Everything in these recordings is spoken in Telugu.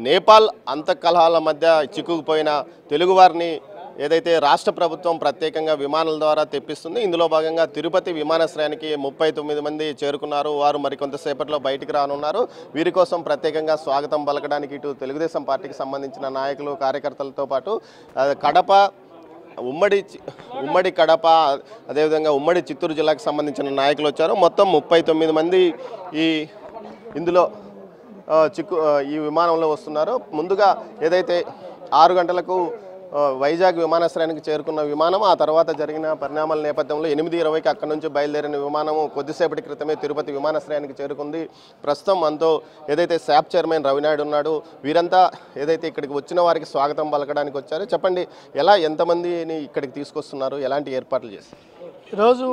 నేపాల్ అంతఃకలహాల మధ్య చిక్కుకుపోయిన తెలుగువారిని ఏదైతే రాష్ట్ర ప్రభుత్వం ప్రత్యేకంగా విమానాల ద్వారా తెప్పిస్తుంది. ఇందులో భాగంగా తిరుపతి విమానాశ్రయానికి 39 మంది చేరుకున్నారు. వారు మరికొంతసేపట్లో బయటికి రానున్నారు. వీరి కోసం ప్రత్యేకంగా స్వాగతం పలకడానికి ఇటు తెలుగుదేశం పార్టీకి సంబంధించిన నాయకులు కార్యకర్తలతో పాటు కడప ఉమ్మడి కడప అదేవిధంగా ఉమ్మడి చిత్తూరు జిల్లాకు సంబంధించిన నాయకులు వచ్చారు. మొత్తం 39 మంది ఇందులో ఈ విమానంలో వస్తున్నారు. ముందుగా ఏదైతే 6 గంటలకు వైజాగ్ విమానాశ్రయానికి చేరుకున్న విమానం ఆ తర్వాత జరిగిన పరిణామాల నేపథ్యంలో 8:20కి అక్కడి నుంచి బయలుదేరిన విమానం కొద్దిసేపటి క్రితమే తిరుపతి విమానాశ్రయానికి చేరుకుంది. ప్రస్తుతం మనతో ఏదైతే శాప్ చైర్మన్ రవినాయుడు ఉన్నాడు, వీరంతా ఏదైతే ఇక్కడికి వచ్చిన వారికి స్వాగతం పలకడానికి వచ్చారు. చెప్పండి, ఎంతమందిని ఇక్కడికి తీసుకొస్తున్నారు, ఎలాంటి ఏర్పాట్లు చేస్తారు? ఈరోజు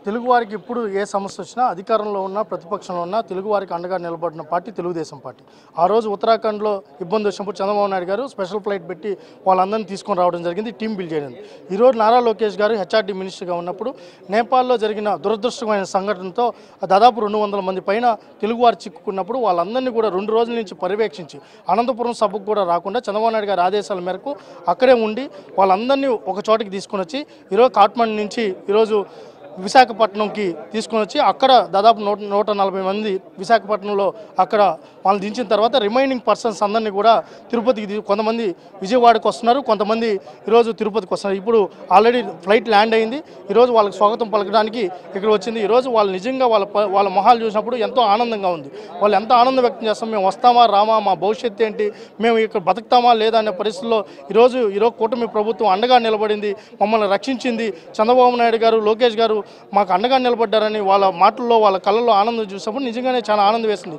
తెలుగువారికి ఇప్పుడు ఏ సమస్య వచ్చినా అధికారంలో ఉన్నా ప్రతిపక్షంలో ఉన్నా తెలుగువారికి అండగా నిలబడిన పార్టీ తెలుగుదేశం పార్టీ. ఆ రోజు ఉత్తరాఖండ్లో ఇబ్బంది వచ్చినప్పుడు చంద్రబాబు నాయుడు గారు స్పెషల్ ఫ్లైట్ పెట్టి వాళ్ళందరినీ తీసుకొని రావడం జరిగింది, టీం బిల్డ్ చేయడం. ఈరోజు నారా లోకేష్ గారు హెచ్ఆర్డీ మినిస్టర్గా ఉన్నప్పుడు నేపాల్లో జరిగిన దురదృష్టమైన సంఘటనతో దాదాపు 200 మంది పైన తెలుగువారు చిక్కుకున్నప్పుడు వాళ్ళందరినీ కూడా 2 రోజుల నుంచి పర్యవేక్షించి అనంతపురం సభకు కూడా రాకుండా చంద్రబాబు నాయుడు గారి ఆదేశాల మేరకు అక్కడే ఉండి వాళ్ళందరినీ ఒక చోటికి తీసుకొని వచ్చి ఈరోజు కాట్మండ్ నుంచి ఈరోజు విశాఖపట్నంకి తీసుకొని వచ్చి అక్కడ దాదాపు 140 మంది విశాఖపట్నంలో అక్కడ వాళ్ళని దించిన తర్వాత రిమైనింగ్ పర్సన్స్ అందరినీ కూడా తిరుపతికి, కొంతమంది విజయవాడకు వస్తున్నారు, కొంతమంది ఈరోజు తిరుపతికి వస్తున్నారు. ఇప్పుడు ఆల్రెడీ ఫ్లైట్ ల్యాండ్ అయింది. ఈరోజు వాళ్ళకి స్వాగతం పలకడానికి ఇక్కడ వచ్చింది. ఈరోజు వాళ్ళు నిజంగా వాళ్ళ మొహాలు చూసినప్పుడు ఎంతో ఆనందంగా ఉంది. వాళ్ళు ఎంత ఆనందం వ్యక్తం చేస్తాం, మేము వస్తామా రామా, మా భవిష్యత్తు ఏంటి, మేము ఇక్కడ బతుకుతామా లేదా అనే పరిస్థితుల్లో ఈరోజు కూటమి ప్రభుత్వం అండగా నిలబడింది, మమ్మల్ని రక్షించింది. చంద్రబాబు నాయుడు గారు, లోకేష్ గారు మాకు అండగా నిలబడ్డారని వాళ్ళ మాటల్లో వాళ్ళ కళ్ళల్లో ఆనందం చూసినప్పుడు నిజంగానే చాలా ఆనందం వేసింది.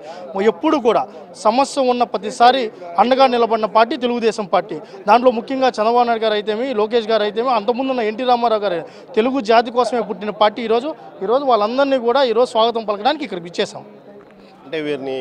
ఎప్పుడు కూడా సమస్య ఉన్న ప్రతిసారి అండగా నిలబడిన పార్టీ తెలుగుదేశం పార్టీ. దాంట్లో ముఖ్యంగా చంద్రబాబు నాయుడు గారు అయితేమి, లోకేష్ గారు అయితేమి, అంతకుముందున్న ఎన్టీ రామారావు గారు తెలుగు జాతి కోసమే పుట్టిన పార్టీ. ఈరోజు వాళ్ళందరినీ కూడా ఈరోజు స్వాగతం పలకడానికి ఇక్కడికి ఇచ్చేసాం. అంటే వీరిని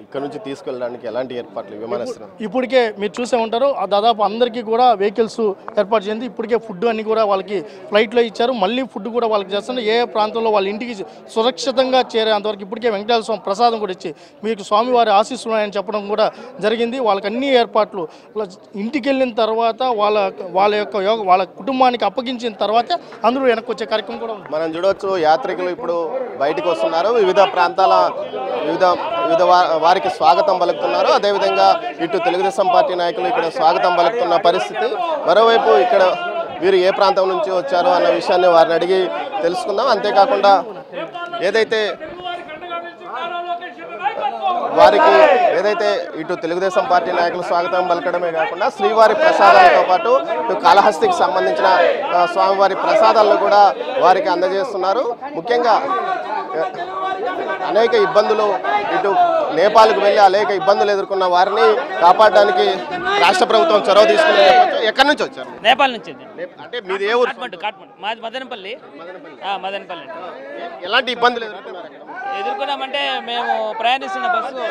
ఇక్కడ నుంచి తీసుకెళ్ళడానికి ఎలాంటి ఏర్పాట్లు విమానాశ్రయం? ఇప్పటికే మీరు చూసే ఉంటారు, దాదాపు అందరికీ కూడా వెహికల్స్ ఏర్పాటు చేయండి. ఇప్పటికే ఫుడ్ అన్ని కూడా వాళ్ళకి ఫ్లైట్లో ఇచ్చారు. మళ్ళీ ఫుడ్ కూడా వాళ్ళకి చేస్తున్నారు. ఏ ప్రాంతంలో వాళ్ళ ఇంటికి సురక్షితంగా చేరేంతవరకు ఇప్పటికే వెంకటేశ్వర స్వామి ప్రసాదం కూడా ఇచ్చి మీకు స్వామివారి ఆశీస్సులు ఉన్నాయని చెప్పడం కూడా జరిగింది. వాళ్ళకి అన్ని ఏర్పాట్లు ఇంటికి వెళ్ళిన తర్వాత వాళ్ళ కుటుంబానికి అప్పగించిన తర్వాత అందరూ వెనక్కి వచ్చే కార్యక్రమం కూడా ఉంది. మనం చూడవచ్చు, యాత్రికులు ఇప్పుడు బయటకు వస్తున్నారు. వివిధ ప్రాంతాల వివిధ వారికి స్వాగతం పలుకుతున్నారు. అదేవిధంగా ఇటు తెలుగుదేశం పార్టీ నాయకులు ఇక్కడ స్వాగతం పలుకుతున్న పరిస్థితి. మరోవైపు ఇక్కడ వీరు ఏ ప్రాంతం నుంచి వచ్చారో అన్న విషయాన్ని వారిని అడిగి తెలుసుకుందాం. అంతేకాకుండా ఏదైతే ఇటు తెలుగుదేశం పార్టీ నాయకులు స్వాగతం పలకడమే కాకుండా శ్రీవారి ప్రసాదాలతో పాటు ఇటు కాళహస్తికి సంబంధించిన స్వామివారి ప్రసాదాలను కూడా వారికి అందజేస్తున్నారు. ముఖ్యంగా అనేక ఇబ్బందులు, ఇటు నేపాల్కు వెళ్ళి అనేక ఇబ్బందులు ఎదుర్కొన్న వారిని కాపాడడానికి రాష్ట్ర ప్రభుత్వం చొరవ తీసుకునే. ఎక్కడి నుంచి వచ్చారు? నేపాల్ నుంచి. అంటే మీది ఏ ఊరు? మాది మదనపల్లి. మదనపల్లి. ఎలాంటి ఇబ్బందులు ఎదుర్కొన్నామంటే మేము ప్రయాణిస్తున్న బస్సు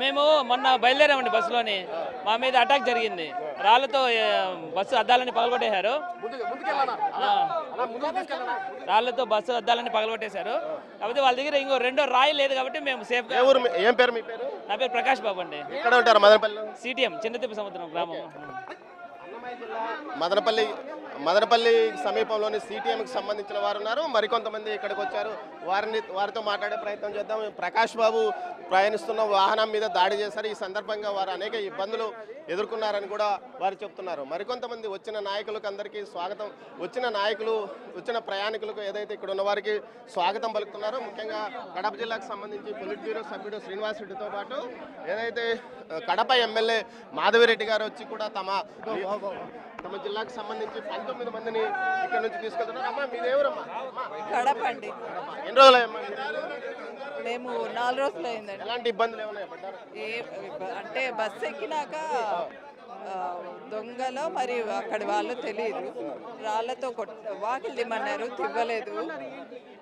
మేము మొన్న బయలుదేరామండి. బస్సులోని మా మీద అటాక్ జరిగింది. రాళ్లతో బస్సు అద్దాలని పగలగొట్టేశారు. రాళ్లతో బస్సు అద్దాలని పగలగొట్టేశారు. కాకపోతే వాళ్ళ దగ్గర ఇంకో రెండో రాయి లేదు కాబట్టి మేము సేఫ్ గా. ఏం పేరు మీ పేరు? నా పేరు ప్రకాష్ బాబు అండి. ఎక్కడ ఉంటారు? మదనపల్లి. సిటిఎం, చిన్నతిప్ప సముద్రం గ్రామం. మదనపల్లి సమీపంలోని సిటిఎంకి సంబంధించిన వారు ఉన్నారు. మరికొంతమంది ఇక్కడికి వచ్చారు. వారితో మాట్లాడే ప్రయత్నం చేద్దాం. ప్రకాష్ బాబు ప్రయాణిస్తున్న వాహనం మీద దాడి చేశారు. ఈ సందర్భంగా వారు అనేక ఇబ్బందులు ఎదుర్కొన్నారని కూడా వారు చెప్తున్నారు. మరికొంతమంది వచ్చిన నాయకులకు అందరికీ స్వాగతం, వచ్చిన ప్రయాణికులకు ఏదైతే ఇక్కడ ఉన్న వారికి స్వాగతం పలుకుతున్నారో, ముఖ్యంగా కడప జిల్లాకు సంబంధించి పొలిట్ బ్యూరో సభ్యుడు శ్రీనివాస్ రెడ్డితో పాటు ఏదైతే కడప ఎమ్మెల్యే మాధవిరెడ్డి గారు వచ్చి కూడా తమ జిల్లాకు సంబంధించి 19 మందిని ఇక్కడ నుంచి తీసుకెళ్తున్నారు. అమ్మా, మీది ఎవరమ్మా? కడప అండి. ఎన్ని రోజులమ్మా? మేము 4 రోజులు అయిందండి. ఎలాంటి ఇబ్బందులు ఏమైనా పడ్డారు? అంటే బస్సు ఎక్కినాక దొంగలో మరి అక్కడి వాళ్ళు తెలియదు, రాళ్లతో వాకిలు దిమ్మన్నారు, తివ్వలేదు,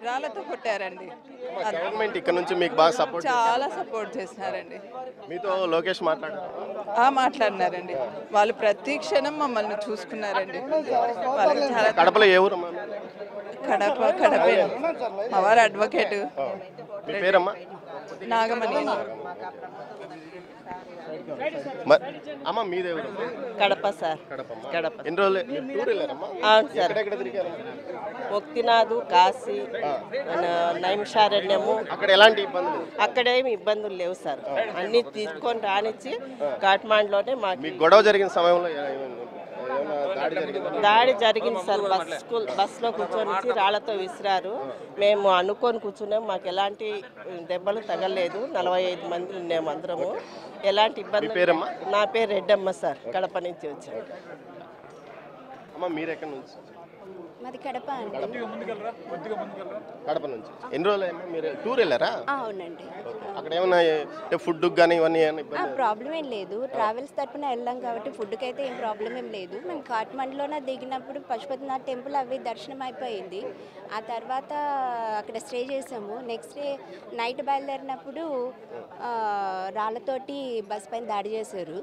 రాళ్లతో కొట్టారండి. గవర్నమెంట్ ఇక్కడ నుంచి మీకు బాగా సపోర్ట్, చాలా సపోర్ట్ చేసినారండి. మీతో లోకేష్ మాట్లాడినారండి. వాళ్ళు ప్రతి క్షణం మమ్మల్ని చూసుకున్నారండి. వాళ్ళకి చాలా. కడపలో ఏ ఊరు? కడపే మా వారు అడ్వకేట్ మీ పేరమ్మా? నాగమణి. అమ్మ మీదేవరు? కడప సార్. కడప. ఎన్ని రోజులు టూర్ వెళ్ళారమ్మా? అవును సార్. ఎక్కడెక్కడ తిరిగారు? ముక్తినాథు, కాశీ, నైమిషారణ్యము. అక్కడ ఎలాంటి ఇబ్బందులు? అక్కడేమి ఇబ్బందులు లేవు సార్. అన్ని తీసుకొని రానిచ్చి కాట్మాండ్లోనే మాకు మీకు గొడవ జరిగిన సమయంలో దాడి జరిగింది సార్. బస్సులో కూర్చొని రాళ్లతో విసిరారు. మేము అనుకొని కూర్చున్నాం. మాకు ఎలాంటి దెబ్బలు తగలేదు. 45 మంది ఉన్నాము అందరము. ఎలాంటి ఇబ్బంది. నా పేరు రెడ్డమ్మ సార్. కడప నుంచి వచ్చాను. అమ్మ మీరు ఎక్కడి నుంచి? మాది కడప అండి. కడప నుంచి. ఎన్ని రోజులు అమ్మా మీరు టూర్ వెళ్ళారా? అవునండి. అక్కడ ఏమన్నా ఫుడ్ కానీ ఇవన్నీ ప్రాబ్లం ఏం లేదు. ట్రావెల్స్ తరపున వెళ్ళాం కాబట్టి ఫుడ్కి అయితే ఏం ప్రాబ్లం ఏం లేదు. మేము కాట్మండ్లోనే దిగినప్పుడు పశుపతినాథ్ టెంపుల్ అవి దర్శనం అయిపోయింది. ఆ తర్వాత అక్కడ స్టే చేసాము. నెక్స్ట్ డే నైట్ బయలుదేరినప్పుడు రాళ్ళతోటి బస్ పైన దాడి చేశారు.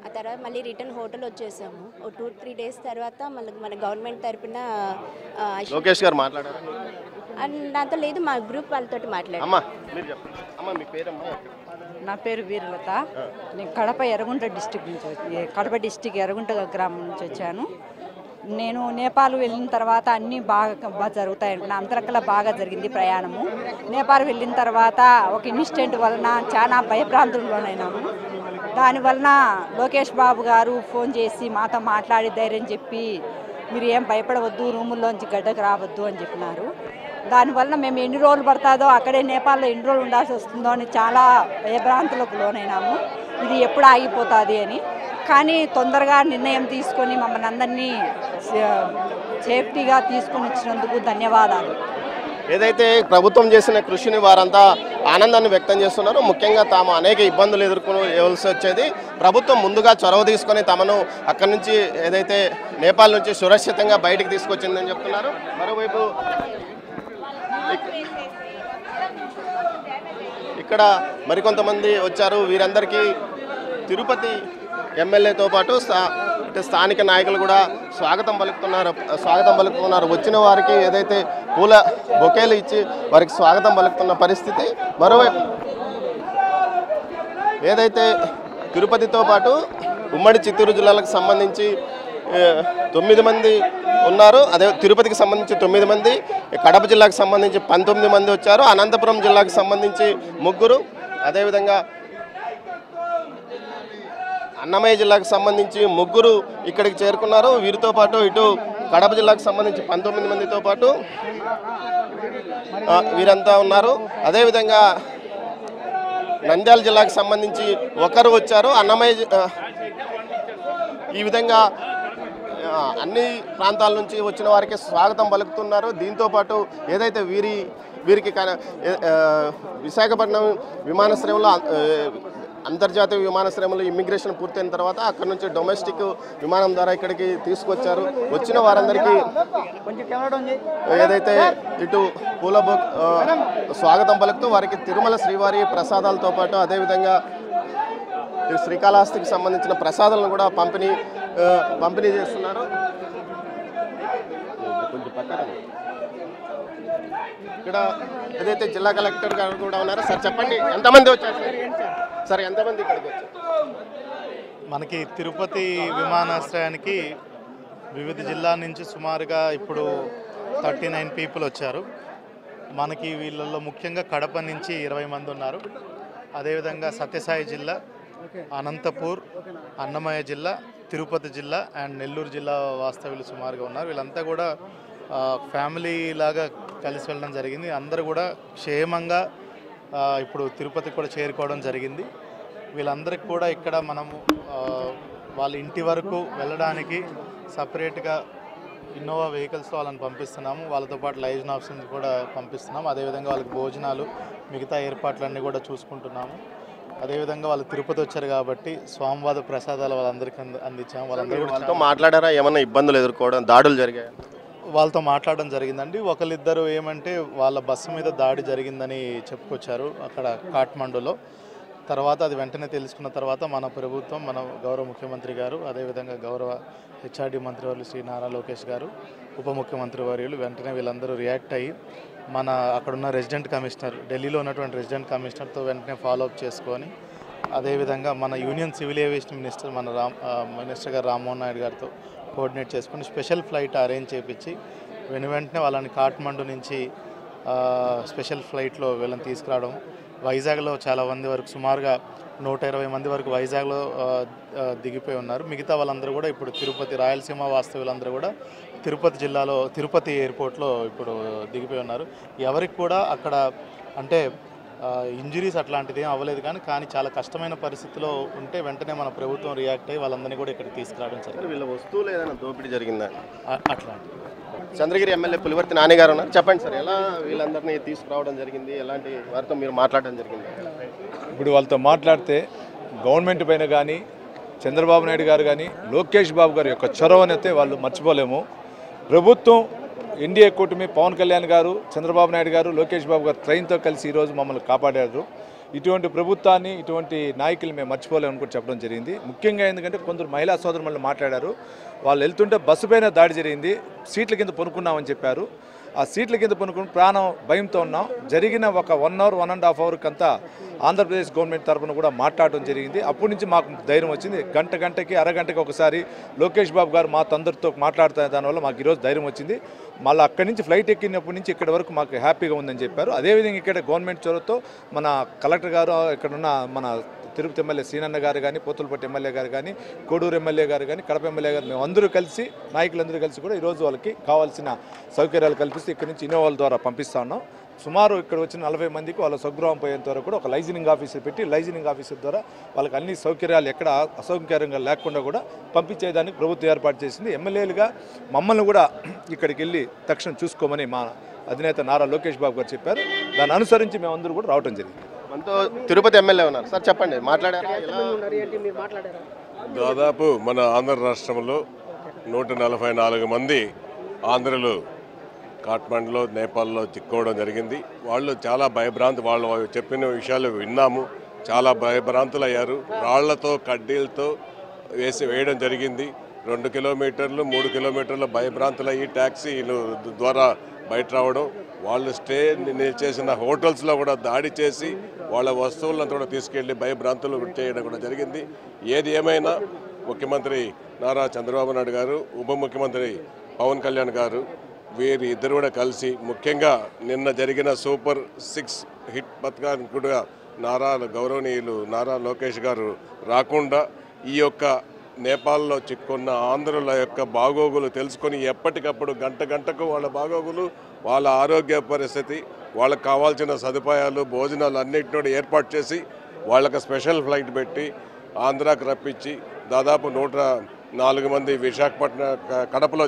ఆ తర్వాత మళ్ళీ రిటర్న్ హోటల్ వచ్చేసాము. ఓ 2-3 డేస్ తర్వాత మళ్ళీ మన గవర్నమెంట్ తరపున లోకేష్ గారు మాట్లాడారు. నాతో లేదు, మా గ్రూప్ వాళ్ళతో మాట్లాడారు. నా పేరు వీరలత. నేను కడప ఎర్రగుంట డిస్టిక్ నుంచి కడప డిస్టిక్ ఎర్రగుంట గ్రామం నుంచి వచ్చాను. నేను నేపాల్ వెళ్ళిన తర్వాత అన్నీ బాగా జరుగుతాయి అనుకున్నా. అంతరకలా బాగా జరిగింది ప్రయాణము. నేపాల్ వెళ్ళిన తర్వాత ఒక ఇన్సిడెంట్ వలన చాలా భయభ్రాంతుల్లోనైనాము. దానివలన లోకేష్ బాబు గారు ఫోన్ చేసి మాతో మాట్లాడి ధైర్యం చెప్పి మీరు ఏం భయపడవద్దు, రూముల్లోంచి గడ్డకు రావద్దు అని చెప్పినారు. దానివల్ల మేము ఎన్ని రోజులు పడుతుందో అక్కడే నేపాల్లో ఎన్ని రోజులు ఉండాల్సి వస్తుందో అని చాలా భయభ్రాంతులకు లోనైనాము. ఇది ఎప్పుడు ఆగిపోతుంది అని. కానీ తొందరగా నిర్ణయం తీసుకొని మమ్మల్ని అందరినీ సేఫ్టీగా తీసుకొని వచ్చినందుకు ధన్యవాదాలు. ఏదైతే ప్రభుత్వం చేసిన కృషిని వారంతా ఆనందాన్ని వ్యక్తం చేస్తున్నారు. ముఖ్యంగా తాము అనేక ఇబ్బందులు ఎదుర్కొనవలసి వచ్చేది. ప్రభుత్వం ముందుగా చొరవ తీసుకొని తమను అక్కడి నుంచి ఏదైతే నేపాల్ నుంచి సురక్షితంగా బయటికి తీసుకొచ్చిందని చెప్తున్నారు. మరోవైపు ఇక్కడ మరికొంతమంది వచ్చారు. వీరందరికీ తిరుపతి ఎమ్మెల్యేతో పాటు స్థానిక నాయకులు కూడా స్వాగతం పలుకుతున్నారు. వచ్చిన వారికి ఏదైతే పూల బొకేలు ఇచ్చి వారికి స్వాగతం పలుకుతున్న పరిస్థితి. మరోవైపు ఏదైతే తిరుపతితో పాటు ఉమ్మడి చిత్తూరు జిల్లాలకు సంబంధించి 9 మంది ఉన్నారు. అదే తిరుపతికి సంబంధించి 9 మంది, కడప జిల్లాకు సంబంధించి 19 మంది వచ్చారు. అనంతపురం జిల్లాకు సంబంధించి 3, అదేవిధంగా అన్నమయ్య జిల్లాకు సంబంధించి 3 ఇక్కడికి చేరుకున్నారు. వీరితో పాటు ఇటు కడప జిల్లాకు సంబంధించి 19 మందితో పాటు వీరంతా ఉన్నారు. అదేవిధంగా నంద్యాల జిల్లాకు సంబంధించి 1 వచ్చారు. అన్నమయ్య ఈ విధంగా అన్ని ప్రాంతాల నుంచి వచ్చిన వారికి స్వాగతం పలుకుతున్నారు. దీంతోపాటు ఏదైతే వీరికి విశాఖపట్నం విమానాశ్రయంలో అంతర్జాతీయ విమానాశ్రయంలో ఇమ్మిగ్రేషన్ పూర్తయిన తర్వాత అక్కడ నుంచి డొమెస్టిక్ విమానం ద్వారా ఇక్కడికి తీసుకొచ్చారు. వచ్చిన వారందరికీ ఏదైతే ఇటు పూల స్వాగతం పలుకుతూ వారికి తిరుమల శ్రీవారి ప్రసాదాలతో పాటు అదేవిధంగా శ్రీకాళహస్తికి సంబంధించిన ప్రసాదాలను కూడా పంపిణీ చేస్తున్నారు. కొంచెం పక్కన ఇక్కడ ఏదైతే జిల్లా కలెక్టర్ గారు కూడా ఉన్నారు. సార్ చెప్పండి, ఎంతమంది వచ్చారు సార్? ఎంతమంది ఇక్కడికి వచ్చారు? మనకి తిరుపతి విమానాశ్రయానికి వివిధ జిల్లాల నుంచి సుమారుగా ఇప్పుడు 39 పీపుల్ వచ్చారు. మనకి వీళ్ళల్లో ముఖ్యంగా కడప నుంచి 20 మంది ఉన్నారు. అదేవిధంగా సత్యసాయి జిల్లా, అనంతపూర్, అన్నమయ్య జిల్లా, తిరుపతి జిల్లా అండ్ నెల్లూరు జిల్లా వాస్తవ్యులు సుమారుగా ఉన్నారు. వీళ్ళంతా కూడా ఫ్యామిలీ లాగా కలిసి వెళ్ళడం జరిగింది. అందరూ కూడా క్షేమంగా ఇప్పుడు తిరుపతికి కూడా చేరుకోవడం జరిగింది. వీళ్ళందరికీ కూడా ఇక్కడ మనము వాళ్ళ ఇంటి వరకు వెళ్ళడానికి సపరేట్గా ఇన్నోవా వెహికల్స్లో వాళ్ళని పంపిస్తున్నాము. వాళ్ళతో పాటు లైజన్ ఆప్షన్స్ కూడా పంపిస్తున్నాము. అదేవిధంగా వాళ్ళకి భోజనాలు, మిగతా ఏర్పాట్లన్నీ కూడా చూసుకుంటున్నాము. అదేవిధంగా వాళ్ళు తిరుపతి వచ్చారు కాబట్టి స్వామివారి ప్రసాదాలు వాళ్ళందరికీ అందించాము. వాళ్ళందరూ కూడా మాట్లాడారా? ఏమన్నా ఇబ్బందులు ఎదుర్కోవడం, దాడులు జరిగాయి? వాళ్ళతో మాట్లాడడం జరిగిందండి. ఒకరిద్దరు ఏమంటే వాళ్ళ బస్సు మీద దాడి జరిగిందని చెప్పుకొచ్చారు అక్కడ కాట్మండులో. తర్వాత అది వెంటనే తెలుసుకున్న తర్వాత మన ప్రభుత్వం, మన గౌరవ ముఖ్యమంత్రి గారు, అదేవిధంగా గౌరవ హెచ్ఆర్డి మంత్రివర్యులు శ్రీ నారా లోకేష్ గారు, ఉప ముఖ్యమంత్రి వర్యులు వెంటనే వీళ్ళందరూ రియాక్ట్ అయ్యి మన అక్కడున్న రెసిడెంట్ కమిషనర్, ఢిల్లీలో ఉన్నటువంటి రెసిడెంట్ కమిషనర్తో వెంటనే ఫాలోఅప్ చేసుకొని, అదేవిధంగా మన union civil aviation minister minister గారు రామ్మోహన్ నాయుడు గారితో కోఆర్డినేట్ చేసుకుని స్పెషల్ ఫ్లైట్ అరేంజ్ చేయించి వెంటనే వాళ్ళని కాఠ్మండు నుంచి స్పెషల్ ఫ్లైట్లో వీళ్ళని తీసుకురావడం. వైజాగ్లో చాలా మంది వరకు, సుమారుగా 120 మంది వరకు వైజాగ్లో దిగిపోయి ఉన్నారు. మిగతా వాళ్ళందరూ కూడా ఇప్పుడు తిరుపతి, రాయలసీమ వాస్తవ్యులందరూ కూడా తిరుపతి జిల్లాలో తిరుపతి ఎయిర్పోర్ట్లో ఇప్పుడు దిగిపోయి ఉన్నారు. ఎవరికి కూడా అక్కడ అంటే ఇంజురీస్ అట్లాంటిది ఏం అవ్వలేదు, కానీ చాలా కష్టమైన పరిస్థితిలో ఉంటే వెంటనే మన ప్రభుత్వం రియాక్ట్ అయ్యి వాళ్ళందరినీ కూడా ఇక్కడికి తీసుకురావడం జరిగింది. వీళ్ళ వస్తువులు ఏదైనా దోపిడీ జరిగిందా? అట్లాంటి చంద్రగిరి ఎమ్మెల్యే పులివర్తి నాని గారు ఉన్నారు. చెప్పండి సార్, ఎలా వీళ్ళందరినీ తీసుకురావడం జరిగింది, ఎలాంటి వారితో మీరు మాట్లాడడం జరిగింది? ఇప్పుడు వాళ్ళతో మాట్లాడితే గవర్నమెంట్ పైన కానీ చంద్రబాబు నాయుడు గారు కానీ లోకేష్ బాబు గారి యొక్క చొరవనైతే వాళ్ళు మర్చిపోలేము. ప్రభుత్వం, ఎన్డీఏ కూటమి, పవన్ కళ్యాణ్ గారు, చంద్రబాబు నాయుడు గారు, లోకేష్ బాబు గారు ట్రైన్తో కలిసి ఈరోజు మమ్మల్ని కాపాడారు. ఇటువంటి ప్రభుత్వాన్ని, ఇటువంటి నాయకులు మేము మర్చిపోలేమని కూడా చెప్పడం జరిగింది. ముఖ్యంగా ఎందుకంటే కొందరు మహిళా సోదరులు మాట్లాడారు, వాళ్ళు వెళ్తుంటే బస్సు పైన దాడి జరిగింది, సీట్ల కింద పనుకున్నామని చెప్పారు. ఆ సీట్ల కింద పనుకుని ప్రాణం భయంతో ఉన్నాం. జరిగిన ఒక 1 అవర్ 1.5 అవర్కి అంతా ఆంధ్రప్రదేశ్ గవర్నమెంట్ తరఫున కూడా మాట్లాడడం జరిగింది. అప్పటి నుంచి మాకు ధైర్యం వచ్చింది. గంటకి అరగంటకి ఒకసారి లోకేష్ బాబు గారు మా అందరితో మాట్లాడుతున్న దానివల్ల మాకు ఈరోజు ధైర్యం వచ్చింది. మళ్ళీ అక్కడి నుంచి ఫ్లైట్ ఎక్కినప్పటి నుంచి ఇక్కడి వరకు మాకు హ్యాపీగా ఉందని చెప్పారు. అదేవిధంగా ఇక్కడ గవర్నమెంట్ చొరవతో మన కలెక్టర్ గారు, ఇక్కడున్న మన తిరుపతి ఎమ్మెల్యే శ్రీనన్న గారు కానీ, పోతులపట్టి ఎమ్మెల్యే గారు కానీ, కోడూరు ఎమ్మెల్యే గారు కానీ, కడప ఎమ్మెల్యే గారు, మేము అందరూ కలిసి, నాయకులందరూ కలిసి కూడా ఈరోజు వాళ్ళకి కావాల్సిన సౌకర్యాలు కల్పిస్తూ ఇక్కడి నుంచి ఇన్నోవాల ద్వారా పంపిస్తా ఉన్నాం. సుమారు ఇక్కడ వచ్చిన 40 మందికి వాళ్ళ స్వగృహం పోయేంత వరకు కూడా ఒక లైజనింగ్ ఆఫీసర్ పెట్టి, లైజనింగ్ ఆఫీసర్ ద్వారా వాళ్ళకి అన్ని సౌకర్యాలు ఎక్కడ అసౌకర్యంగా లేకుండా కూడా పంపించేదానికి ప్రభుత్వం ఏర్పాటు చేసింది. ఎమ్మెల్యేలుగా మమ్మల్ని కూడా ఇక్కడికి వెళ్ళి తక్షణం చూసుకోమని మా అధినేత నారా లోకేష్ బాబు గారు చెప్పారు. దాన్ని అనుసరించి మేమందరూ కూడా రావడం జరిగింది. మనతో తిరుపతి ఎమ్మెల్యే ఉన్నారు. సార్ చెప్పండి, మాట్లాడారా? దాదాపు మన ఆంధ్ర రాష్ట్రంలో 144 మంది ఆంధ్రులు కాఠ్మండులో, నేపాల్లో చిక్కుకోవడం జరిగింది. వాళ్ళు చాలా వాళ్ళు చెప్పిన విషయాలు విన్నాము. చాలా భయభ్రాంతులు అయ్యారు. రాళ్లతో, కడ్డీలతో వేయడం జరిగింది. 2 కిలోమీటర్లు 3 కిలోమీటర్లు భయభ్రాంతులయ్యి ట్యాక్సీలు ద్వారా బయట రావడం, వాళ్ళు స్టే చేసిన హోటల్స్లో కూడా దాడి చేసి వాళ్ళ వస్తువులను కూడా తీసుకెళ్లి భయభ్రాంతులు చేయడం కూడా జరిగింది. ఏది ఏమైనా ముఖ్యమంత్రి నారా చంద్రబాబు నాయుడు గారు, ఉప ముఖ్యమంత్రి పవన్ కళ్యాణ్ గారు, వీరి ఇద్దరు కూడా కలిసి ముఖ్యంగా నిన్న జరిగిన సూపర్ 6 హిట్ పథకానికి కూడా గౌరవనీయులు నారా లోకేష్ గారు రాకుండా ఈ యొక్క నేపాల్లో చిక్కున్న ఆంధ్రుల యొక్క బాగోగులు తెలుసుకొని ఎప్పటికప్పుడు గంటకు వాళ్ళ బాగోగులు, వాళ్ళ ఆరోగ్య పరిస్థితి, వాళ్ళకు కావాల్సిన సదుపాయాలు, భోజనాలు అన్నింటినీ ఏర్పాటు చేసి వాళ్ళకి స్పెషల్ ఫ్లైట్ పెట్టి ఆంధ్రాకు రప్పించి దాదాపు 104 మంది విశాఖపట్నం, కడపలో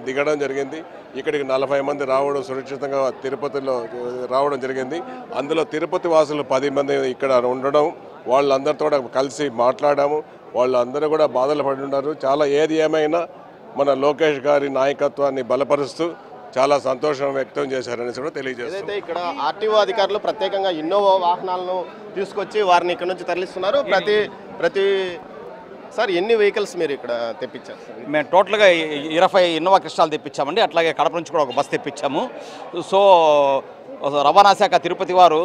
దిగడం జరిగింది. ఇక్కడికి 40 మంది రావడం, సురక్షితంగా తిరుపతిలో రావడం జరిగింది. అందులో తిరుపతి వాసులు 10 మంది ఇక్కడ ఉండడం, వాళ్ళందరితో కూడా కలిసి మాట్లాడాము. వాళ్ళందరూ కూడా బాధలు పడి ఉన్నారు. చాలా ఏది ఏమైనా మన లోకేష్ గారి నాయకత్వాన్ని బలపరుస్తూ చాలా సంతోషం వ్యక్తం చేశారని కూడా తెలియజేస్తారు. ఇక్కడ ఆర్టీఓ అధికారులు ప్రత్యేకంగా ఇన్నోవా వాహనాలను తీసుకొచ్చి వారిని ఇక్కడ నుంచి తరలిస్తున్నారు. ప్రతి సార్ ఎన్ని వెహికల్స్ మీరు ఇక్కడ తెప్పించారు? మేము టోటల్గా 20 ఇన్నోవా క్రిస్టాలు తెప్పించామండి. అట్లాగే కడప నుంచి కూడా ఒక బస్ తెప్పించాము. సో రవాణా శాఖ తిరుపతి వారు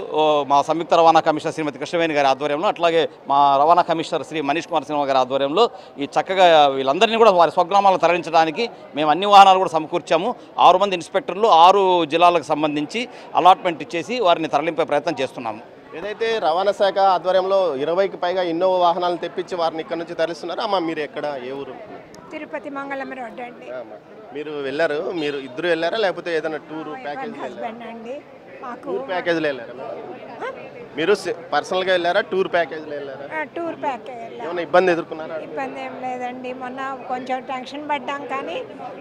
మా సంయుక్త రవాణా కమిషనర్ శ్రీమతి కృష్ణవేణి గారి ఆధ్వర్యంలో, అట్లాగే మా రవాణా కమిషనర్ శ్రీ మనీష్ కుమార్ సిన్హా గారి ఆధ్వర్యంలో ఈ చక్కగా వీళ్ళందరినీ కూడా వారి స్వగ్రామాలను తరలించడానికి మేము అన్ని వాహనాలు కూడా సమకూర్చాము. 6 మంది ఇన్స్పెక్టర్లు 6 జిల్లాలకు సంబంధించి అలాట్మెంట్ ఇచ్చేసి వారిని తరలింపే ప్రయత్నం చేస్తున్నాము. ఏదైతే రవాణా శాఖ ఆధ్వర్యంలో 20కి పైగా ఇన్నోవా వాహనాలను తెప్పించి వారిని ఇక్కడ నుంచి తరలిస్తున్నారు. అమ్మ మీరు ఎక్కడ, ఏ ఊరు? తిరుపతి మంగళం రోడ్ అండి. మీరు వెళ్ళారు, మీరు ఇద్దరు వెళ్ళారా లేకపోతే ఏదైనా టూర్ ప్యాకేజ్ అండి? టూర్ ప్యాకేజ్లో వెళ్ళారా మీరు? పర్సనల్గా వెళ్ళారా, టూర్ ప్యాకేజ్లో వెళ్ళారా? Tour package. ఏమైనా ఇబ్బంది ఎదుర్కొన్నారా? ఇబ్బంది ఏం లేదండి. మొన్న కొంచెం టెన్షన్ పడ్డాం, కానీ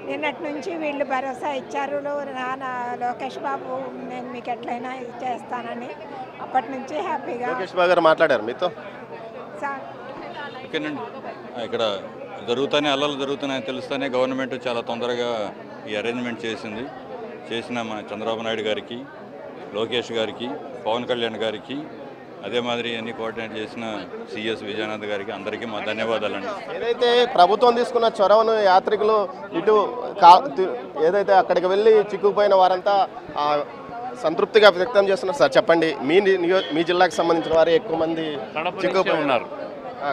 నిన్నటి నుంచి వీళ్ళు భరోసా ఇచ్చారు. నాన్న లోకేష్ బాబు నేను మీకు ఎట్లయినా ఇది చేస్తానని, అప్పటి నుంచి హ్యాపీగా. లోకేష్ బాబు గారు మాట్లాడారు మీతో? ఓకేనండి. ఇక్కడ అల్లలు జరుగుతున్నాయని తెలుస్తూనే గవర్నమెంట్ చాలా తొందరగా ఈ అరేంజ్మెంట్ చేసిన మన చంద్రబాబు నాయుడు గారికి, లోకేష్ గారికి, పవన్ కళ్యాణ్ గారికి, అదే మాదిరి అన్ని కోఆర్డినేట్ చేసిన సిఎస్ విజయనాథ్ గారికి అందరికీ మా ధన్యవాదాలండి. ఏదైతే ప్రభుత్వం తీసుకున్న చొరవను యాత్రికులు ఇటు ఏదైతే అక్కడికి వెళ్ళి చిక్కుకుపోయిన వారంతా సంతృప్తిగా వ్యక్తం చేస్తున్నారు. సార్ చెప్పండి, మీ జిల్లాకు సంబంధించిన వారు ఎక్కువ మంది చిక్కుకుపోయి ఉన్నారు.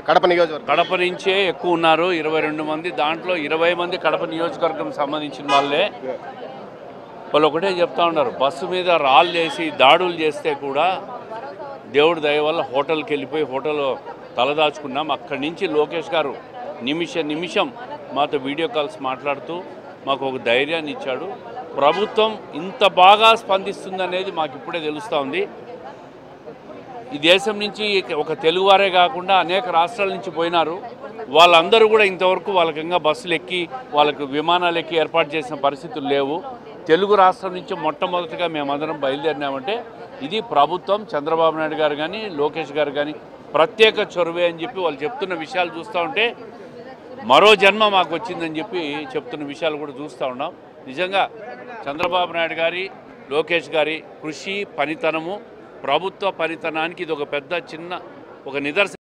కడప నియోజకవర్గం కడప నుంచే ఎక్కువ ఉన్నారు, 22 మంది. దాంట్లో 20 మంది కడప నియోజకవర్గం సంబంధించిన వాళ్ళే. వాళ్ళు ఒకటే చెప్తా ఉన్నారు, బస్సు మీద రాళ్ళు వేసి దాడులు చేస్తే కూడా దేవుడి దయ వల్ల హోటల్కి వెళ్ళిపోయి హోటల్ తలదాచుకున్నాం. అక్కడి నుంచి లోకేష్ గారు నిమిషం మాతో వీడియో కాల్స్ మాట్లాడుతూ మాకు ఒక ధైర్యాన్ని ఇచ్చాడు. ప్రభుత్వం ఇంత బాగా స్పందిస్తుందనేది మాకు ఇప్పుడే తెలుస్తూ ఉంది. ఈ దేశం నుంచి ఒక తెలుగువారే కాకుండా అనేక రాష్ట్రాల నుంచి పోయినారు. వాళ్ళందరూ కూడా ఇంతవరకు వాళ్ళకంగా బస్సులు ఎక్కి వాళ్ళకు విమానాలు ఎక్కి ఏర్పాటు చేసిన పరిస్థితులు లేవు. తెలుగు రాష్ట్రం నుంచి మొట్టమొదటిగా మేమందరం బయలుదేరినామంటే ఇది ప్రభుత్వం, చంద్రబాబు నాయుడు గారు కానీ లోకేష్ గారు కానీ ప్రత్యేక చొరవే అని చెప్పి వాళ్ళు చెప్తున్న విషయాలు చూస్తూ ఉంటే మరో జన్మ మాకు వచ్చిందని చెప్పి చెప్తున్న విషయాలు కూడా చూస్తూ ఉన్నాం. నిజంగా చంద్రబాబు నాయుడు గారి, లోకేష్ గారి కృషి, పనితనము, ప్రభుత్వ పనితనానికి ఇది ఒక పెద్ద చిన్న ఒక నిదర్శనం.